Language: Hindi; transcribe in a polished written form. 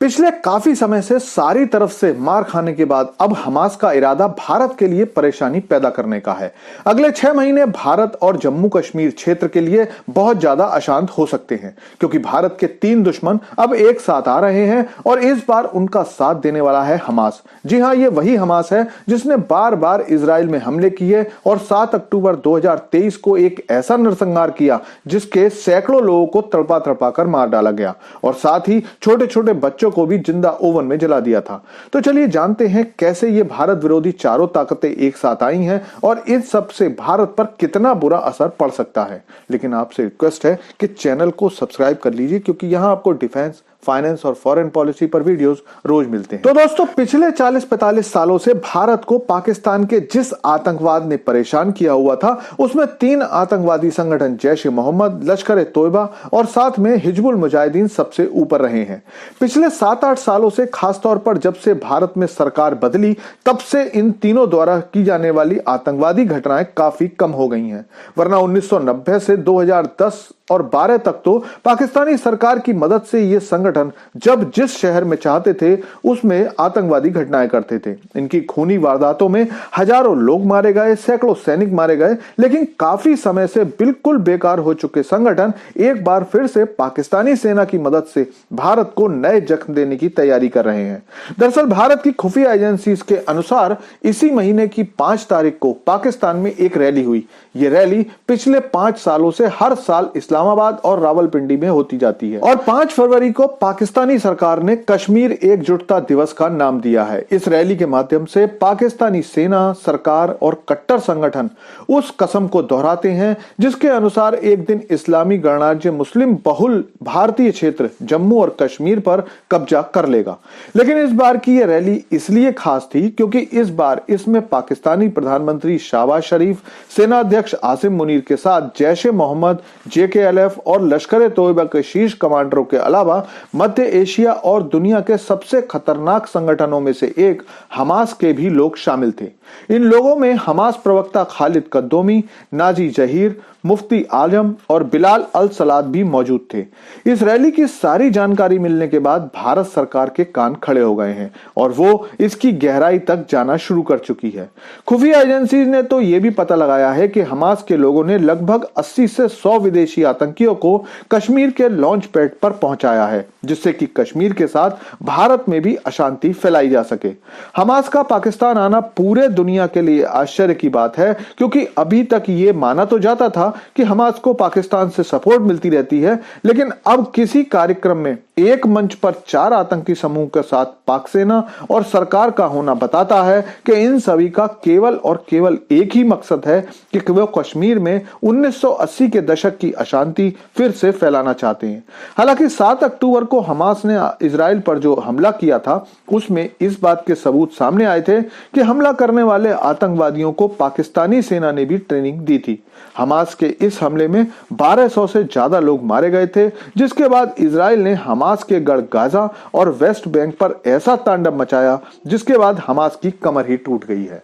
पिछले काफी समय से सारी तरफ से मार खाने के बाद अब हमास का इरादा भारत के लिए परेशानी पैदा करने का है। अगले 6 महीने भारत और जम्मू कश्मीर क्षेत्र के लिए बहुत ज्यादा अशांत हो सकते हैं, क्योंकि भारत के 3 दुश्मन अब एक साथ आ रहे हैं और इस बार उनका साथ देने वाला है हमास। जी हां, ये वही हमास है जिसने बार बार इजराइल में हमले किए और 7 अक्टूबर 2023 को एक ऐसा नरसंहार किया जिसके सैकड़ों लोगों को तड़पा तड़पा कर मार डाला गया और साथ ही छोटे छोटे बच्चों को भी जिंदा ओवन में जला दिया था। तो चलिए जानते हैं कैसे ये भारत विरोधी चारों ताकतें एक साथ आई हैं और इन सब से भारत पर कितना बुरा असर पड़ सकता है। लेकिन आपसे रिक्वेस्ट है कि चैनल को सब्सक्राइब कर लीजिए, क्योंकि यहां आपको डिफेंस, फाइनेंस और फॉरेन पॉलिसी पर वीडियोस रोज मिलते हैं। तो दोस्तों, पिछले 40-45 सालों से भारत को पाकिस्तान के जिस आतंकवाद ने परेशान किया हुआ था, उसमें 3 आतंकवादी संगठन जैश ए मोहम्मद, लश्कर ए तोयबा और साथ में हिजबुल मुजाहिदीन सबसे ऊपर रहे हैं। पिछले 7-8 सालों से, खासतौर पर जब से भारत में सरकार बदली, तब से इन तीनों द्वारा की जाने वाली आतंकवादी घटनाएं काफी कम हो गई हैं। वरना 1990 से 2010 और 12 तक तो पाकिस्तानी सरकार की मदद से ये संगठन जब जिस शहर में चाहते थे उसमें आतंकवादी घटनाएं करते थे। इनकी खूनी वारदातों में हजारों लोग मारे गए, सैकड़ों सैनिक मारे गए, लेकिन काफी समय से बिल्कुल बेकार हो चुके संगठन एक बार फिर से पाकिस्तानी सेना की मदद से भारत को नए जख्म देने की तैयारी कर रहे हैं। दरअसल भारत की खुफिया एजेंसी के अनुसार इसी महीने की 5 तारीख को पाकिस्तान में एक रैली हुई। ये रैली पिछले 5 सालों से हर साल इस्लामाबाद और रावलपिंडी में होती जाती है और 5 फरवरी को पाकिस्तानी सरकार ने कश्मीर एकजुटता दिवस का नाम दिया है। इस रैली के माध्यम से पाकिस्तानी सेना, सरकार और कट्टर संगठन उस कसम को दोहराते हैं जिसके अनुसार एक दिन इस्लामी गणराज्य मुस्लिम बहुल भारतीय क्षेत्र जम्मू और कश्मीर पर कब्जा कर लेगा। लेकिन इस बार की यह रैली इसलिए खास थी क्योंकि इस बार इसमें पाकिस्तानी प्रधानमंत्री शहबाज शरीफ, सेनाध्यक्ष आसिम मुनीर के साथ जैश ए मोहम्मद, JKLF और लश्कर ए तोयबा के शीर्ष कमांडरों के अलावा मध्य एशिया और दुनिया के सबसे खतरनाक संगठनों में से एक हमास के भी लोग शामिल थे। इन लोगों में हमास प्रवक्ता खालिद कद्दोमी, नाजी जहीर, मुफ्ती आजम और बिलाल अल सलाद भी मौजूद थे। इस रैली की सारी जानकारी मिलने के बाद भारत सरकार के कान खड़े हो गए हैं और वो इसकी गहराई तक जाना शुरू कर चुकी है। खुफिया एजेंसी ने तो यह भी पता लगाया है कि हमास के लोगों ने लगभग 80 से 100 विदेशी आतंकियों को कश्मीर के लॉन्च पैड पर पहुंचाया है, जिससे कि कश्मीर के साथ भारत में भी अशांति फैलाई जा सके। हमास का पाकिस्तान आना पूरे दुनिया के लिए आश्चर्य की बात है, क्योंकि अभी तक ये माना तो जाता था कि हमास को पाकिस्तान से सपोर्ट मिलती रहती है, लेकिन अब किसी कार्यक्रम में एक मंच पर 4 आतंकी समूह के साथ पाक सेना और सरकार का होना बताता है कि इन सभी का केवल और केवल एक ही मकसद है कि वो कश्मीर में 1980 के दशक की अशांति फिर से फैलाना चाहते हैं। हालांकि 7 अक्टूबर को हमास ने इजराइल पर जो हमला किया था, उसमें इस बात के सबूत सामने आए थे कि हमला करने वाले आतंकवादियों को पाकिस्तानी सेना ने भी ट्रेनिंग दी थी। हमास के इस हमले में 1200 से ज्यादा लोग मारे गए थे, जिसके बाद इजराइल ने हमास के गढ़ गाजा और वेस्ट बैंक पर ऐसा तांडव मचाया जिसके बाद हमास की कमर ही टूट गई है।